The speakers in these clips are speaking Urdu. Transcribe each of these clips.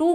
2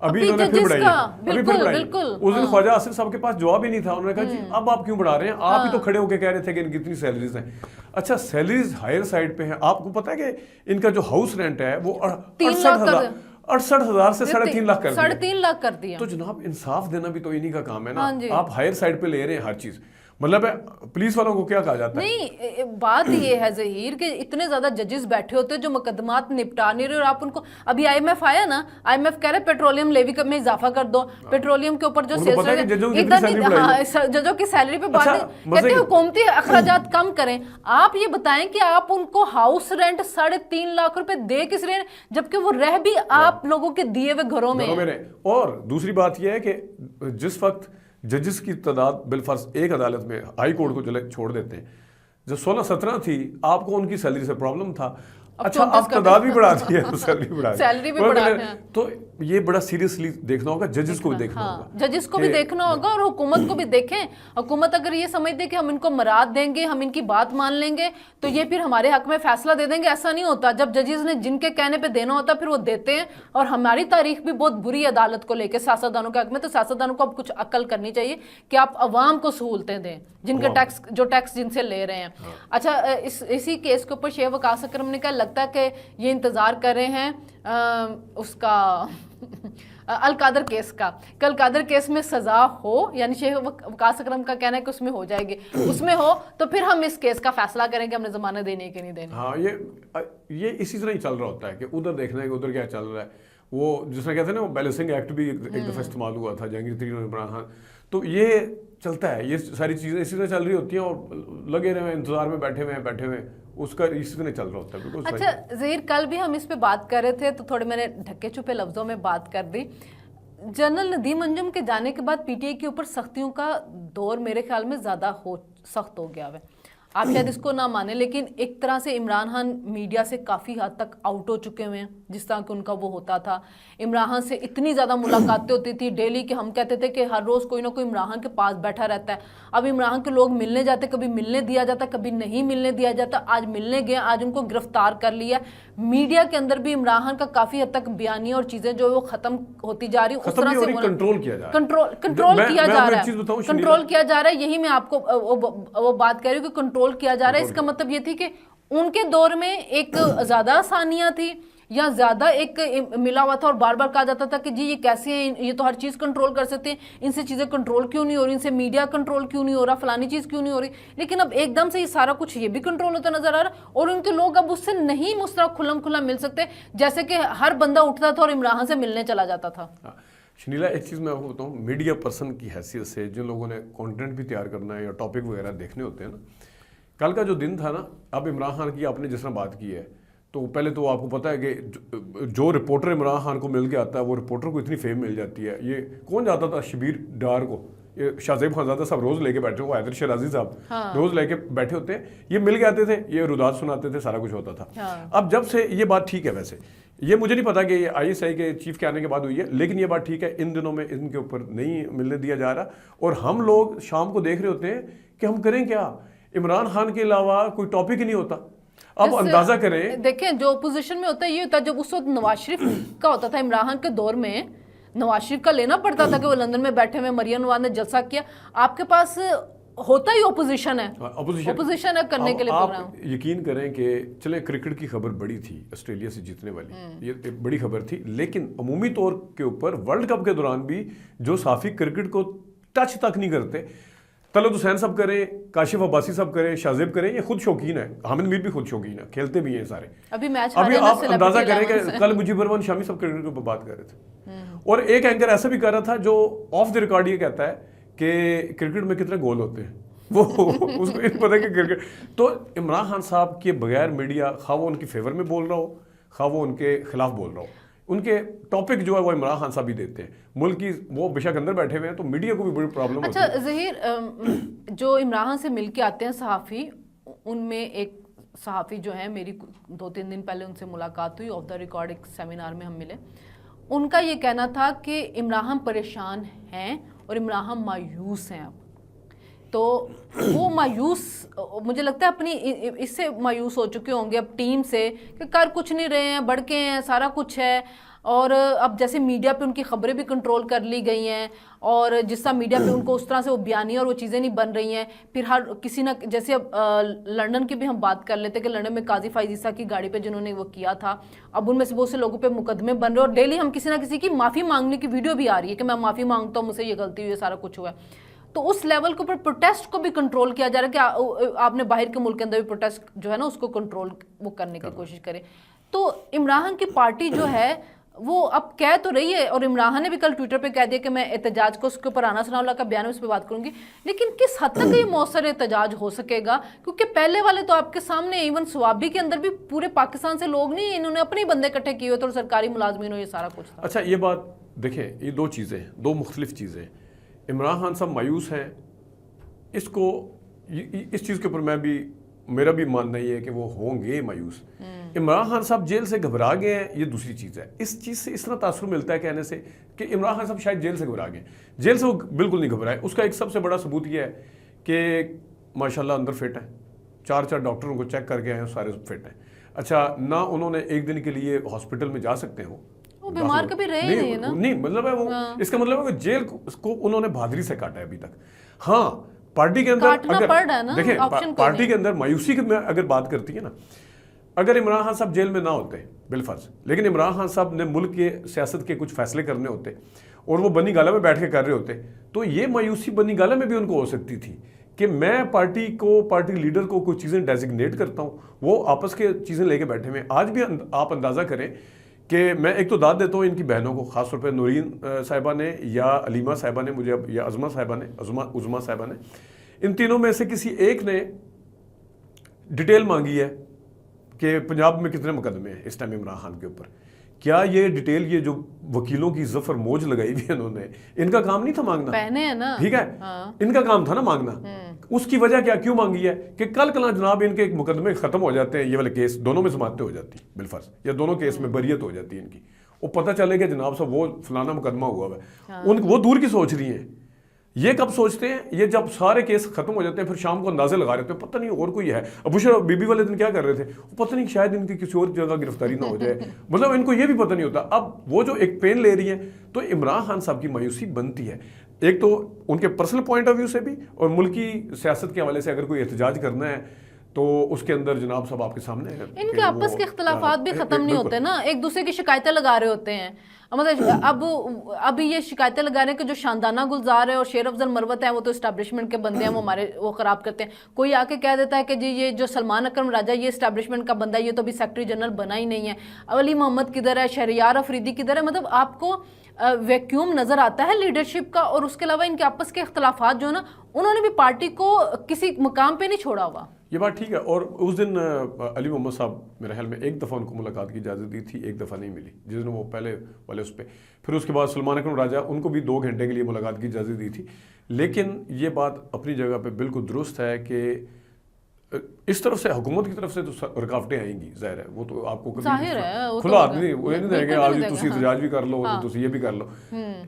ابھی انہوں نے پھر بڑھائی ہے، ابھی پھر بڑھائی۔ اس دن خواجہ آصف صاحب کے پاس جواب ہی نہیں تھا، انہوں نے کہا جی اب آپ کیوں بڑھا رہے ہیں، آپ ہی تو کھڑے ہو کے کہہ رہے تھے کہ ان کی اتنی سیلریز ہیں۔ اچھا سیلریز ہائر سائڈ پہ ہیں، آپ کو پتا ہے کہ ان کا جو ہاؤس رینٹ ہے وہ 68,000 سے 3.5 لاکھ کر دیا، 3.5 لاکھ کر دیا۔ تو جناب انصاف دینا بھی تو انہی کا کام ہے نا، آپ ہائر سائڈ پہ لے رہے ہیں ہر چیز، مطلب پولیس والوں کو کیا کہا جاتا ہے؟ نہیں بات یہ ہے ظہیر کہ اتنے زیادہ ججز بیٹھے ہوتے ہیں جو مقدمات نپٹا نہیں رہے، اور آپ ان کو ابھی آئی ایم ایف آیا نا، آئی ایم ایف کہہ رہے پیٹرولیم لیوی میں اضافہ کر دو، پیٹرولیم کے اوپر جو ججوں کی سیلری پہ بات کہتے ہیں حکومتی اخراجات کم کریں۔ آپ یہ بتائیں کہ آپ ان کو ہاؤس رینٹ 3.5 لاکھ روپے دے کس رہے ہیں جبکہ وہ رہ بھی آپ لوگوں کے دیے ہوئے گھروں میں ہیں۔ اور دوسری بات یہ ہے کہ جس وقت ججز کی تعداد بالفرض ایک عدالت میں ہائی کورٹ کو چھوڑ دیتے ہیں، جب 16-17 تھی آپ کو ان کی سیلری سے پرابلم تھا، اچھا آپ تعداد بھی بڑھا دی ہے تو سیلری بھی بڑھا دی، تو یہ بڑا سیریسلی دیکھنا ہوگا، ججز کو بھی دیکھنا ہوگا، ججز کو بھی دیکھنا ہوگا اور حکومت کو بھی دیکھیں۔ حکومت اگر یہ سمجھ دے کہ ہم ان کو مراد دیں گے، ہم ان کی بات مان لیں گے تو یہ پھر ہمارے حق میں فیصلہ دے دیں گے، ایسا نہیں ہوتا۔ جب ججز نے جن کے کہنے پہ دینا ہوتا پھر وہ دیتے ہیں، اور ہماری تاریخ بھی بہت بری عدالت کو لے کے سیاستدانوں کے حق میں، تو سیاستدانوں کو اب کچھ عقل کرنی چاہیے کہ آپ عوام کو سہولتیں دیں جن کے ٹیکس جن سے لے رہے ہیں۔ اچھا اسی کیس کے اوپر شیخ وقاص اکرم نے کہا لگتا ہے کہ یہ انتظار کر رہے ہیں اس کا القادر کیس کا، کہ القادر کیس میں سزا ہو، یعنی شیخ وقاص اکرم کا کہنا ہے کہ اس میں ہو جائے گی، اس میں ہو تو پھر ہم اس کیس کا فیصلہ کریں کہ ہم نے ضمانت دینے کی نہیں دینی۔ ہاں یہ اسی طرح ہی چل رہا ہوتا ہے کہ ادھر دیکھنا ہے کہ ادھر کیا چل رہا ہے۔ وہ جس میں کہتے ہیں نا وہ بیلنسنگ ایکٹ بھی ایک دفعہ استعمال ہوا تھا جہانگیر ترین اور عمران خان، تو یہ چلتا ہے، یہ ساری چیزیں اسی طرح چل رہی ہوتی ہیں اور لگے رہے ہیں انتظار میں بیٹھے ہوئے اس کا اسی طرح چل رہا ہوتا ہے۔ بالکل اچھا ظہیر کل بھی ہم اس پہ بات کر رہے تھے تو تھوڑے میں نے ڈھکے چھپے لفظوں میں بات کر دی۔ جنرل ندیم انجم کے جانے کے بعد پی ٹی آئی کے اوپر سختیوں کا دور میرے خیال میں زیادہ سخت ہو گیا ہے۔ آپ شاید اس کو نہ مانیں لیکن ایک طرح سے عمران خان میڈیا سے کافی حد تک آؤٹ ہو چکے ہوئے ہیں، جس طرح کہ ان کا وہ ہوتا تھا۔ عمران خان سے اتنی زیادہ ملاقاتیں ہوتی تھی ڈیلی کہ ہم کہتے تھے کہ ہر روز کوئی نہ کوئی عمران خان کے پاس بیٹھا رہتا ہے۔ اب عمران خان کے لوگ ملنے جاتے، کبھی ملنے دیا جاتا کبھی نہیں ملنے دیا جاتا، آج ملنے گئے، آج ان کو گرفتار کر لیا۔ میڈیا کے اندر بھی عمران خان کا کافی حد تک بیانیہ اور چیزیں جو وہ ختم ہوتی جا رہی، اس طرح سے کنٹرول کیا جا رہا ہے، کنٹرول کیا جا رہا ہے۔ یہی میں آپ کو وہ بات کہہ رہی ہوں کہ کنٹرول کیا جا رہا ہے۔ اس کا مطلب یہ تھی کہ ان کے دور میں ایک زیادہ آسانیاں تھی یا زیادہ ایک ملا ہوا تھا، اور بار بار کہا جاتا تھا کہ جی یہ کیسے ہیں، یہ تو ہر چیز کنٹرول کر سکتے ہیں، ان سے چیزیں کنٹرول کیوں نہیں ہو رہی، ان سے میڈیا کنٹرول کیوں نہیں ہو رہا، فلانی چیز کیوں نہیں ہو رہی۔ لیکن اب ایک دم سے یہ سارا کچھ یہ بھی کنٹرول ہوتا نظر آ رہا، اور ان کے لوگ اب اس سے نہیں اس طرح کھلم کھلا مل سکتے جیسے کہ ہر بندہ اٹھتا تھا اور عمران خان سے ملنے چلا جاتا تھا۔ شنیلا ایک چیز میں آپ کو بتاؤں، میڈیا پرسن کی حیثیت سے جن لوگوں نے کانٹینٹ بھی تیار کرنا ہے یا ٹاپک وغیرہ دیکھنے ہوتے ہیں نا، کل کا جو دن تھا نا، اب عمران خان کی آپ نے جس طرح بات کی ہے، تو پہلے تو آپ کو پتا ہے کہ جو رپورٹر عمران خان کو مل کے آتا ہے وہ رپورٹر کو اتنی فیم مل جاتی ہے۔ یہ کون جاتا تھا شبیر ڈار کو، یہ شاہ زیب خانزادہ صاحب روز لے کے بیٹھے، وہ حیدر شیرازی صاحب روز لے کے بیٹھے ہوتے ہیں، یہ مل کے آتے تھے، یہ روداد سناتے تھے، سارا کچھ ہوتا تھا۔ اب جب سے یہ بات ٹھیک ہے، ویسے یہ مجھے نہیں پتا کہ یہ آئی ایس آئی کے چیف کے آنے کے بعد ہوئی ہے، لیکن یہ بات ٹھیک ہے، ان دنوں میں ان کے اوپر نہیں ملنے دیا جا رہا، اور ہم لوگ شام کو دیکھ رہے ہوتے ہیں کہ ہم کریں کیا، عمران خان کے علاوہ کوئی ٹاپک ہی نہیں ہوتا۔ اب اندازہ کریں، دیکھیں جو اپوزیشن میں ہوتا ہے یہ ہوتا ہے، جب اس وقت نواز شریف کا ہوتا تھا عمران خان کے دور میں، نواز شریف کا لینا پڑتا تھا کہ وہ لندن میں بیٹھے ہوئے، مریم نواز نے جلسہ کیا، آپ کے پاس ہوتا ہی اپوزیشن ہے، اپوزیشن ہے کرنے کے لیے پروگرام۔ آپ یقین کریں کہ چلے کرکٹ کی خبر بڑی تھی، آسٹریلیا سے جیتنے والی، یہ بڑی خبر تھی، لیکن عمومی طور کے اوپر ورلڈ کپ کے دوران بھی جو صحافی کرکٹ کو ٹچ تک نہیں کرتے، طلعت حسین صاحب کریں، کاشف عباسی صاحب کریں، شاہ زیب کریں، یہ خود شوقین ہے، حامد میر بھی خود شوقین ہے، کھیلتے بھی ہیں سارے۔ ابھی آپ اندازہ کریں کہ کل مجیب الرحمان شامی صاحب کرکٹ کے اوپر بات کر رہے تھے، اور ایک اینکر ایسا بھی کر رہا تھا جو آف دی ریکارڈ یہ کہتا ہے کہ کرکٹ میں کتنے گول ہوتے ہیں، وہ اس کو پتہ ہے کہ کرکٹ۔ تو عمران خان صاحب کے بغیر میڈیا، خواہ وہ ان کی فیور میں بول رہا ہو، خواہ وہ ان کے خلاف بول رہا ہو، ان کے ٹاپک جو ہے وہ عمران خان صاحب ہی دیتے ہیں، ملک کی وہ بے شک اندر بیٹھے ہوئے ہیں، تو میڈیا کو بھی بڑی پرابلم ہوتی ہے۔ اچھا ظہیر، جو عمران خان سے مل کے آتے ہیں صحافی، ان میں ایک صحافی جو ہیں، میری 2-3 دن پہلے ان سے ملاقات ہوئی، آف دا ریکارڈ ایک سیمینار میں ہم ملے، ان کا یہ کہنا تھا کہ عمران خان پریشان ہیں اور عمران خان مایوس ہیں اب، تو وہ مایوس مجھے لگتا ہے اپنی اس سے مایوس ہو چکے ہوں گے اب ٹیم سے کہ کر کچھ نہیں رہے ہیں, بڑھ کے ہیں, سارا کچھ ہے. اور اب جیسے میڈیا پہ ان کی خبریں بھی کنٹرول کر لی گئی ہیں, اور جس طرح میڈیا پہ ان کو اس طرح سے وہ بیانیہ اور وہ چیزیں نہیں بن رہی ہیں. پھر ہر کسی نہ جیسے اب لنڈن کی بھی ہم بات کر لیتے کہ لنڈن میں قاضی فائز عیسیٰ کی گاڑی پہ جنہوں نے وہ کیا تھا, اب ان میں سے بہت سے لوگوں پہ مقدمے بن رہے ہیں, اور ڈیلی ہم کسی نہ کسی کی معافی مانگنے کی ویڈیو بھی آ رہی ہے کہ میں معافی مانگتا ہوں, مجھ سے یہ غلطی ہوئی ہے, سارا کچھ ہوا ہے. تو اس لیول کے اوپر پروٹیسٹ کو بھی کنٹرول کیا جا رہا ہے کہ آپ نے باہر کے ملک کے اندر بھی پروٹیسٹ جو ہے نا اس کو کنٹرول وہ کرنے کی کوشش کرے. تو عمران خان کی پارٹی جو ہے وہ اب کہہ تو رہی ہے, اور عمران خان نے بھی کل ٹویٹر پہ کہہ دیا کہ میں احتجاج کو اس کے اوپر رانا ثناء اللہ کا بیان ہے اس پہ بات کروں گی, لیکن کس حد تک یہ مؤثر احتجاج ہو سکے گا, کیونکہ پہلے والے تو آپ کے سامنے ایون سوابی کے اندر بھی پورے پاکستان سے لوگ نہیں, انہوں نے اپنے بندے اکٹھے کیے ہوئے تھے اور سرکاری ملازمین یہ سارا کچھ تھا. اچھا یہ بات دیکھیں, یہ دو چیزیں, دو مختلف چیزیں. عمران خان صاحب مایوس ہیں, اس کو اس چیز کے اوپر میں بھی میرا بھی ماننا یہ ہے کہ وہ ہوں گے مایوس. عمران خان صاحب جیل سے گھبرا گئے ہیں, یہ دوسری چیز ہے. اس چیز سے اس طرح تاثر ملتا ہے کہنے سے کہ عمران خان صاحب شاید جیل سے گھبرا گئے. جیل سے وہ بالکل نہیں گھبرائے. اس کا ایک سب سے بڑا ثبوت یہ ہے کہ ماشاءاللہ اندر فٹ ہے, 4 ڈاکٹروں کو چیک کر کے آئے ہیں, سارے فٹ ہیں. اچھا نہ انہوں نے ایک دن کے لیے ہاسپٹل میں جا سکتے ہوں, وہ بیمار کبھی رہے نہیں ہے نا. نہیں مطلب ہے وہ اس کا مطلب ہے کہ جیل کو انہوں نے بہادری سے کاٹا ہے ابھی تک. ہاں پارٹی کے اندر اگر دیکھیں پارٹی کے اندر مایوسی کی میں اگر بات کرتی ہے نا, اگر عمران خان صاحب جیل میں نہ ہوتے بالفرض, لیکن عمران خان صاحب نے ملک کے سیاست کے کچھ فیصلے کرنے ہوتے اور وہ بنی گالہ میں بیٹھ کے کر رہے ہوتے, تو یہ مایوسی بنی گالہ میں بھی ان کو ہو سکتی تھی کہ میں پارٹی لیڈر کو کوئی چیزیں ڈیزگنیٹ کرتا ہوں, وہ آپس کے چیزیں لے کے بیٹھے ہوئے. آج بھی آپ اندازہ کریں کہ میں ایک تو داد دیتا ہوں ان کی بہنوں کو, خاص طور پہ نورین صاحبہ نے یا علیمہ صاحبہ نے مجھے یا عظمہ صاحبہ نے, عظمہ صاحبہ نے, ان تینوں میں سے کسی ایک نے ڈیٹیل مانگی ہے کہ پنجاب میں کتنے مقدمے ہیں اس ٹائم عمران خان کے اوپر. کیا یہ ڈیٹیل, یہ جو وکیلوں کی ظفر موج لگائی ہوئی انہوں نے, ان کا کام نہیں تھا مانگنا, پہنے ہیں نا, ٹھیک ہے, ان کا کام تھا نا مانگنا. اس کی وجہ کیوں مانگی ہے کہ کل کلا جناب ان کے ایک مقدمے ختم ہو جاتے ہیں, یہ والے کیس دونوں میں سماعتیں ہو جاتی ہیں بالفرض, یا دونوں کیس میں بریت ہو جاتی ہے ان کی, وہ پتہ چلے کہ جناب صاحب وہ فلانا مقدمہ ہوا ہے, وہ دور کی سوچ رہی ہیں. یہ کب سوچتے ہیں, یہ جب سارے کیس ختم ہو جاتے ہیں, پھر شام کو اندازے لگا رہے ہوتے ہیں پتہ نہیں اور کوئی ہے. اب بشر بی بی والے دن کیا کر رہے تھے, پتہ نہیں شاید ان کی کسی اور جگہ گرفتاری نہ ہو جائے, مطلب ان کو یہ بھی پتہ نہیں ہوتا. اب وہ جو ایک پین لے رہی ہے, تو عمران خان صاحب کی مایوسی بنتی ہے, ایک تو ان کے پرسنل پوائنٹ آف ویو سے بھی, اور ملکی سیاست کے حوالے سے اگر کوئی احتجاج کرنا ہے تو اس کے اندر جناب صاحب آپ کے سامنے ہے ان کے آپس کے اختلافات بھی ختم نہیں ہوتے نا, ایک دوسرے کی شکایتیں لگا رہے ہوتے ہیں. مطلب اب یہ شکایتیں لگا رہے ہیں کہ جو شاندانہ گلزار ہے اور شیر افضل مروت ہیں وہ تو اسٹیبلشمنٹ کے بندے ہیں, وہ خراب کرتے ہیں. کوئی آ کے کہہ دیتا ہے کہ جی یہ جو سلمان اکرم راجہ یہ اسٹیبلشمنٹ کا بندہ ہے, یہ تو ابھی سیکرٹری جنرل بنا ہی نہیں ہے. علی محمد کدھر ہے, شہریار افریدی کدھر ہے, مطلب آپ کو ویکیوم نظر آتا ہے لیڈرشپ کا. اور اس کے علاوہ ان کے آپس کے اختلافات جو ہے نا, انہوں نے بھی پارٹی کو کسی مقام پہ نہیں چھوڑا ہوا. یہ بات ٹھیک ہے. اور اس دن علی محمد صاحب میرے خیال میں ایک دفعہ ان کو ملاقات کی اجازت دی تھی, ایک دفعہ نہیں ملی, جس دن وہ پہلے والے اس پہ. پھر اس کے بعد سلمان اکرم راجہ, ان کو بھی 2 گھنٹے کے لیے ملاقات کی اجازت دی تھی. لیکن یہ بات اپنی جگہ پہ بالکل درست ہے کہ اس طرف سے حکومت کی طرف سے تو رکاوٹیں آئیں گی, ظاہر ہے, وہ تو آپ کو کبھی کھلا آدمی وہ نہیں دیں گے آج تسی احتجاج بھی کر لو, تسی یہ بھی کر لو,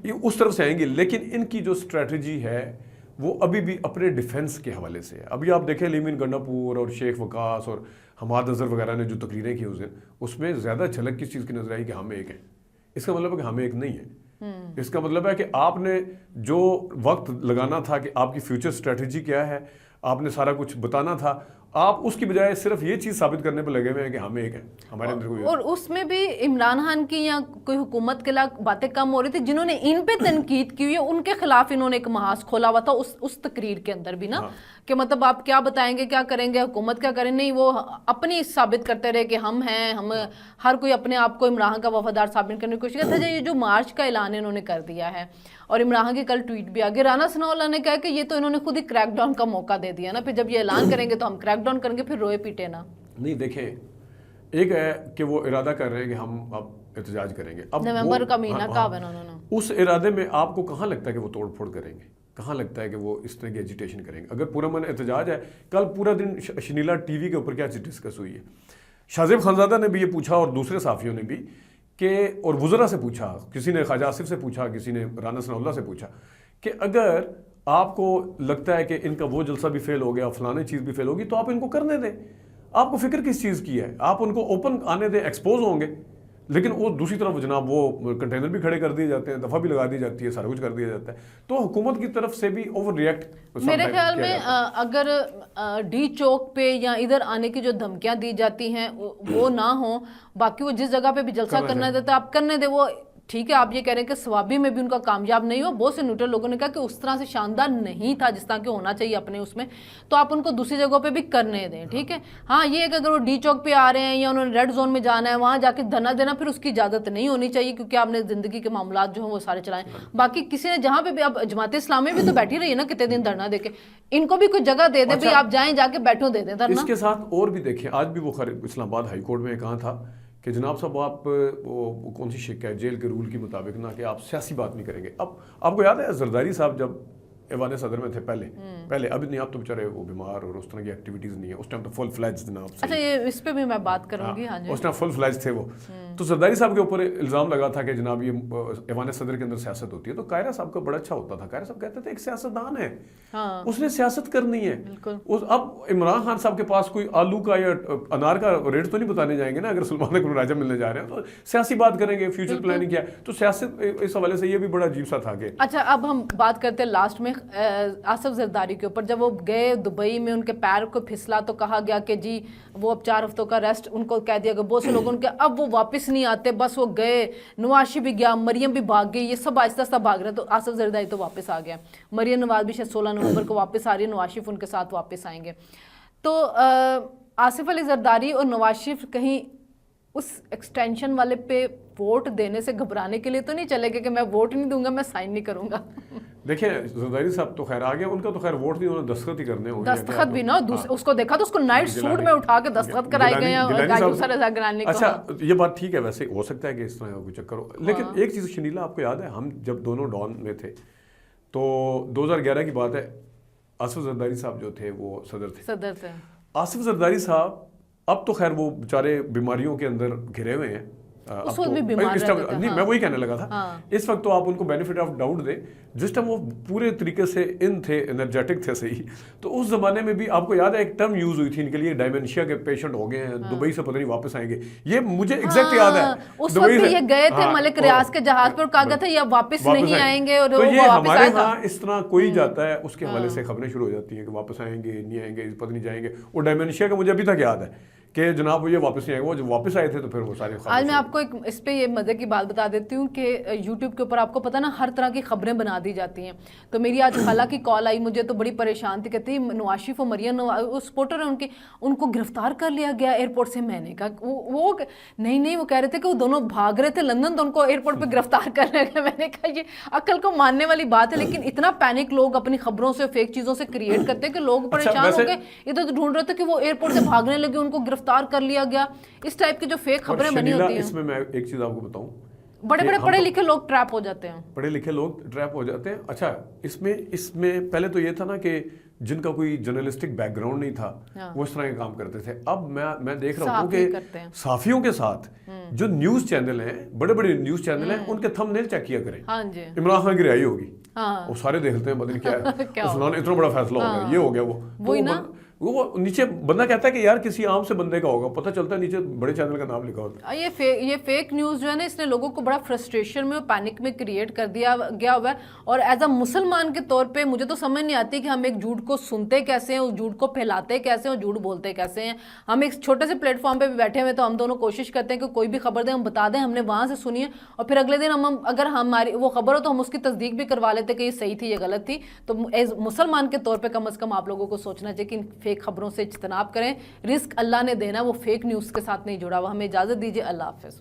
یہ اس طرف سے آئیں گی. لیکن ان کی جو اسٹریٹجی ہے وہ ابھی بھی اپنے ڈیفنس کے حوالے سے ہے. ابھی آپ دیکھیں لیمن گنڈاپور اور شیخ وقاص اور حماد اظہر وغیرہ نے جو تقریریں کی اس دن, اس میں زیادہ جھلک کس چیز کی نظر آئی کہ ہم ایک ہیں. اس کا مطلب ہے کہ ہم ایک نہیں ہیں. اس کا مطلب ہے کہ آپ نے جو وقت لگانا تھا کہ آپ کی فیوچر اسٹریٹجی کیا ہے, آپ نے سارا کچھ بتانا تھا, آپ اس کی بجائے صرف یہ چیز ثابت کرنے پہ لگے ہوئے ہیں کہ ہم ایک ہیں, ہمارے اندر کوئی. اور اس میں بھی عمران خان کی یا کوئی حکومت کے خلاف باتیں کم ہو رہی تھی, جنہوں نے ان پہ تنقید کی ہوئی ہے ان کے خلاف انہوں نے ایک محاذ کھولا ہوا تھا اس تقریر کے اندر بھی نا, کہ مطلب آپ کیا بتائیں گے, کیا کریں گے, حکومت کیا کریں. نہیں, وہ اپنی ثابت کرتے رہے کہ ہم ہیں, ہم ہر کوئی اپنے آپ کو عمران کا وفادار ثابت کرنے کی کوشش کرتا ہے. یہ جو مارچ کا اعلان انہوں نے کر دیا ہے, اور عمران خان کے کل ٹویٹ بھی آگے, رانا ثناء اللہ نے کہا کہ یہ تو انہوں نے خود ہی کریک ڈاؤن کا موقع دے دیا نا, پھر جب یہ اعلان کریں گے تو ہم کریک ڈاؤن کریں گے, پھر روئے پیٹے نا. نہیں دیکھیں, ایک ہے کہ وہ ارادہ کر رہے ہیں کہ ہم اب احتجاج کریں گے, اب نومبر کا مہینہ کہا ہے انہوں نے, اس ارادے میں آپ کو کہاں لگتا ہے کہ وہ توڑ پھوڑ کریں گے, کہاں لگتا ہے کہ وہ اس طرح کی ایجیٹیشن کریں گے. اگر پورا من احتجاج ہے, کل پورا دن شنیلا ٹی وی کے اوپر کیا چیز ڈسکس ہوئی ہے, شاہزیب خانزادہ نے بھی یہ پوچھا اور دوسرے صحافیوں نے بھی کہ, اور وزراء سے پوچھا, کسی نے خواجہ آصف سے پوچھا, کسی نے رانا ثناء اللہ سے پوچھا کہ اگر آپ کو لگتا ہے کہ ان کا وہ جلسہ بھی فیل ہو گیا، فلانے چیز بھی فیل ہوگی، تو آپ ان کو کرنے دیں. آپ کو فکر کس چیز کی ہے؟ آپ ان کو اوپن آنے دیں، ایکسپوز ہوں گے. لیکن وہ دوسری طرف جناب وہ کنٹینر بھی کھڑے کر دیے جاتے ہیں، دفعہ بھی لگا دی جاتی ہے، سارا کچھ کر دیا جاتا ہے. تو حکومت کی طرف سے بھی اوور ریئیکٹ میرے خیال میں اگر ڈی چوک پہ یا ادھر آنے کی جو دھمکیاں دی جاتی ہیں وہ نہ ہوں، باقی وہ جس جگہ پہ بھی جلسہ کرنا دیتا ہے آپ کرنے دیں. وہ ٹھیک ہے، آپ یہ کہہ رہے ہیں کہ ثوابی میں بھی ان کا کامیاب نہیں ہو. بہت سے نیوٹرل لوگوں نے کہا کہ اس طرح سے شاندار نہیں تھا جس طرح کہ ہونا چاہیے اپنے اس میں، تو آپ ان کو دوسری جگہوں پہ بھی کرنے دیں. ٹھیک ہے، ہاں یہ ہے کہ اگر وہ ڈی چوک پہ آ رہے ہیں یا انہوں نے ریڈ زون میں جانا ہے وہاں جا کے دھرنا دینا، پھر اس کی اجازت نہیں ہونی چاہیے، کیونکہ آپ نے زندگی کے معاملات جو ہیں وہ سارے چلائیں. باقی کسی نے جہاں پہ بھی، اب جماعت اسلامی بھی تو بیٹھی رہی ہے نا کتنے دن دھرنا دے کے، ان کو بھی کوئی جگہ دے دیں بھائی، آپ جائیں جا کے بیٹھو، دے دیں دھرنا. اس کے ساتھ اور بھی دیکھیں، آج بھی وہ اسلام آباد ہائی کورٹ میں کہا تھا کہ جناب صاحب آپ وہ کون سی شک ہے جیل کے رول کے مطابق نا کہ آپ سیاسی بات نہیں کریں گے. اب آپ کو یاد ہے زرداری صاحب جب ایوان صدر میں تھے پہلے اب نہیں، اب تو بیچارے وہ بیمار اور اس طرح کی ایکٹیویٹیز نہیں ہے. اس ٹائم تو فل فلیج جناب. اچھا یہ اس پہ بھی میں بات کروں گی. ہاں جی، اس ٹائم فل فلیج تھے وہ. تو زرداری صاحب کے اوپر الزام لگا تھا کہ جناب یہ ایوان صدر کے اندر سیاست ہوتی ہے. تو قاہرہ صاحب کا بڑا اچھا ہوتا تھا. قاہرہ صاحب کہتے تھے ایک سیاستدان ہے، اس نے سیاست کرنی ہے. اب عمران خان صاحب کے پاس کوئی آلو کا یا انار کا ریٹ تو نہیں بتانے جائیں گے نا اگر سلمان اکبر راجہ ملنے جا رہے ہیں. تو سیاسی بات کریں گے، فیوچر پلاننگ کیا ہے. تو سیاست اس حوالے سے یہ بھی بڑا عجیب سا تھا کہ اچھا اب ہم بات کرتے ہیں لاسٹ میں آصف زرداری کے اوپر. جب وہ گئے دبئی میں ان کے پیر کو پھسلا تو کہا گیا کہ جی وہ اب 4 ہفتوں کا ریسٹ ان کو کہہ دیا گیا. بہت سے لوگوں کے اب وہ واپس نہیں آتے، بس وہ گئے. نواشی بھی گیا، مریم بھی بھاگ گئی، یہ سب آہستہ آہستہ بھاگ رہے. تو آصف زرداری تو واپس آ گیا. مریم نواز بھی شاید 16 نومبر کو واپس آ رہی ہے، نواز شریف ان کے ساتھ واپس آئیں گے. تو آصف علی زرداری اور نواز شریف کہیں اس ایکسٹینشن والے پہ ووٹ دینے سے گھبرانے کے لیے تو نہیں چلے گئے کہ میں ووٹ نہیں دوں گا، میں سائن نہیں کروں گا؟ دیکھیں زرداری صاحب تو خیر آ گیا، ان کا تو خیر ووٹ نہیں، انہوں نے دستخط ہی کرنے ہوں گے. دستخط بھی نا اس کو دیکھا تو اس کو نائٹ سوٹ میں اٹھا کے دستخط کرائے گئے ہیں. اچھا یہ بات ٹھیک ہے، ویسے ہو سکتا ہے کہ اس طرح کوئی چکر ہو. لیکن ایک چیز شنیلا آپ کو یاد ہے، ہم جب دونوں ڈان میں تھے تو 2011 کی بات ہے، آصف زرداری صاحب جو تھے وہ صدر تھے. آصف زرداری صاحب اب تو خیر وہ بیچارے بیماریوں کے اندر گھرے ہوئے ہیں. نہیں میں وہی کہنے لگا تھا، اس وقت تو آپ ان کو بینیفٹ آف ڈاؤٹ دیں. جس ٹائم وہ پورے طریقے سے ان تھے، انرجیٹک تھے صحیح، تو اس زمانے میں بھی آپ کو یاد ہے ایک ٹرم یوز ہوئی تھی ان کے لیے، ڈائمینشیا کے پیشنٹ ہو گئے ہیں، دبئی سے پتہ نہیں واپس آئیں گے. یہ مجھے ایگزیکٹ یاد ہے. اس وقت یہ گئے تھے ملک ریاض کے جہاز پر، کہا گیا تھا یہ واپس نہیں آئیں گے. اور تو یہ ہمارے ہاں اس طرح کوئی جاتا ہے اس کے حوالے سے خبریں شروع ہو جاتی ہیں کہ واپس آئیں گے، نہیں آئیں گے، پتہ نہیں جائیں گے. وہ ڈائمینشیا کا مجھے ابھی تک یاد ہے کہ جناب وہ یہ واپس نہیں آئے. وہ جب واپس آئے تھے تو پھر وہ سارے. آج میں آپ کو ایک اس پہ یہ مزے کی بات بتا دیتی ہوں کہ یوٹیوب کے اوپر آپ کو پتہ نا ہر طرح کی خبریں بنا دی جاتی ہیں. تو میری آج خالہ کی کال آئی مجھے، تو بڑی پریشان تھی، کہتی نواز شریف و مریم وہ سپورٹر ہیں ان کو گرفتار کر لیا گیا ایئرپورٹ سے. میں نے کہا وہ نہیں وہ کہہ رہے تھے کہ وہ دونوں بھاگ رہے تھے لندن تو ان کو ایئرپورٹ پہ گرفتار کر لیا گیا. میں نے کہا یہ عقل کو ماننے والی بات ہے. لیکن اتنا پینک لوگ اپنی خبروں سے فیک چیزوں سے کریٹ کرتے ہیں کہ لوگ پریشان ہو گئے، ادھر ڈھونڈ رہے تھے کہ وہ ایئرپورٹ سے بھاگنے لگے، ان کو گرفتار کر لیا گیا. اس ٹائپ کی جو فیک خبریں بنی ہوتی ہیں. اس میں ایک چیز آپ کو بتاؤں، بڑے پڑھے لکھے لوگ ٹریپ ہو جاتے ہیں. اچھا اس میں پہلے تو یہ تھا نا کہ جن کا کوئی جرنلسٹک بیک گراؤنڈ نہیں تھا وہ اس طرح کے کام کرتے تھے. اب میں دیکھ رہا ہوں کہ صحافیوں کے ساتھ جو نیوز چینل ہیں، بڑے بڑے نیوز چینل ہیں، ان کے تھم نیل چیک کیا کریں. عمران خان کی رہائی ہوگی، وہ سارے دیکھتے ہیں پتہ نہیں کیا ہے، فلاں اتنا بڑا فیصلہ ہو گیا، یہ ہو گیا. وہ نیچے بندہ کہتا ہے کہ یار کسی عام سے بندے کا ہوگا، پتہ چلتا ہے نیچے بڑے چینل کا نام لکھا ہوتا ہے. یہ فیک نیوز جو ہے نا، اس نے لوگوں کو بڑا فرسٹریشن میں، پینک میں کریٹ کر دیا گیا ہوا ہے. اور ایز اے مسلمان کے طور پہ مجھے تو سمجھ نہیں آتی کہ ہم ایک جھوٹ کو سنتے کیسے ہیں، اس جھوٹ کو پھیلاتے کیسے ہیں، اور جھوٹ بولتے کیسے ہیں. ہم ایک چھوٹے سے پلیٹ فارم پہ بھی بیٹھے ہوئے تو ہم دونوں کوشش کرتے ہیں کہ کوئی بھی خبر دیں ہم بتا دیں ہم نے وہاں سے سنی ہے، اور پھر اگلے دن ہم اگر ہماری وہ خبر ہو تو ہم اس کی تصدیق بھی کروا لیتے کہ یہ صحیح تھی، یہ غلط تھی. تو ایز مسلمان کے طور پہ کم از کم آپ لوگوں کو سوچنا چاہیے کہ ان فیک خبروں سے اجتناب کریں. رزق اللہ نے دینا، وہ فیک نیوز کے ساتھ نہیں جڑا ہوا. ہمیں اجازت دیجیے، اللہ حافظ.